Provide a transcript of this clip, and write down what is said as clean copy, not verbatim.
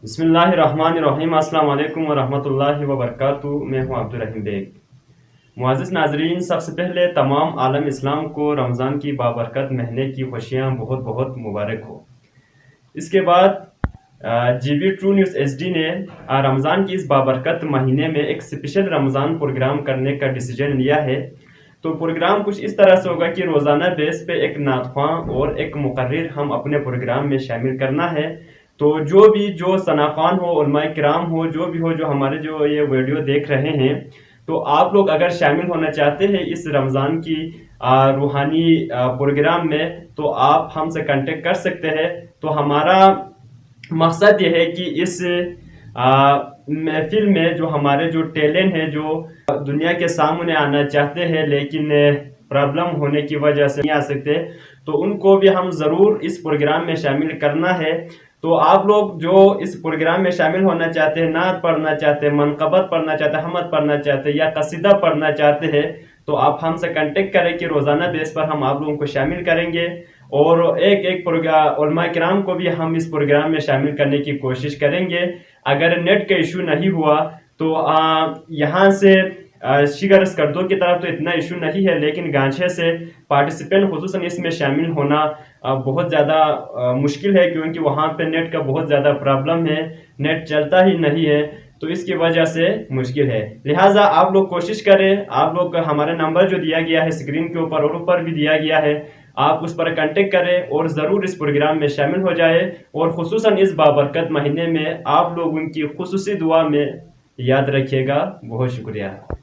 बिस्मिल्लाहिर्रहमानिर्रहीम। अस्सलाम वालेकुम वरहमतुल्लाहि वबरकातुहू। मैं हूँ अब्दुर्रहीम बेग। मुअज़्ज़िज़ नाज़रीन, सबसे पहले तमाम आलम इस्लाम को रमज़ान की बाबरकत महीने की खुशियाँ बहुत बहुत मुबारक हो। इसके बाद GB ट्रू न्यूज़ HD ने रमज़ान की इस बाबरकत महीने में एक स्पेशल रमज़ान प्रोग्राम करने का डिसीजन लिया है। तो प्रोग्राम कुछ इस तरह से होगा कि रोज़ाना बेस पे एक नातख़्वां और एक मुक़र्रिर हम अपने प्रोग्राम में शामिल करना है। तो जो सनाख़्वान हो, उलमाए किराम हो, जो भी हो, जो हमारे जो ये वीडियो देख रहे हैं, तो आप लोग अगर शामिल होना चाहते हैं इस रमज़ान की रूहानी प्रोग्राम में, तो आप हमसे कांटेक्ट कर सकते हैं। तो हमारा मकसद ये है कि इस महफिल में जो हमारे जो टैलेंट है, जो दुनिया के सामने आना चाहते हैं लेकिन प्रॉब्लम होने की वजह से नहीं आ सकते, तो उनको भी हम ज़रूर इस प्रोग्राम में शामिल करना है। तो आप लोग जो इस प्रोग्राम में शामिल होना चाहते हैं, नात पढ़ना चाहते हैं, मनक़बत पढ़ना चाहते हैं, हमद पढ़ना चाहते हैं या कसीदा पढ़ना चाहते हैं, तो आप हमसे कांटेक्ट करें कि रोज़ाना बेस पर हम आप लोगों को शामिल करेंगे। और एक उलमा किराम को भी हम इस प्रोग्राम में शामिल करने की कोशिश करेंगे। अगर नेट का इशू नहीं हुआ तो यहाँ से शिगर स्कर्दों की तरफ तो इतना इशू नहीं है, लेकिन गांछे से पार्टिसिपेंट खुसूसन इसमें शामिल होना बहुत ज़्यादा मुश्किल है, क्योंकि वहाँ पे नेट का बहुत ज़्यादा प्रॉब्लम है, नेट चलता ही नहीं है, तो इसकी वजह से मुश्किल है। लिहाजा आप लोग कोशिश करें, आप लोग हमारा नंबर जो दिया गया है स्क्रीन के ऊपर और ऊपर भी दिया गया है, आप उस पर कांटेक्ट करें और ज़रूर इस प्रोग्राम में शामिल हो जाए। और खुसूसन इस बाबरकत महीने में आप लोग उनकी खुसूसी दुआ में याद रखिएगा। बहुत शुक्रिया।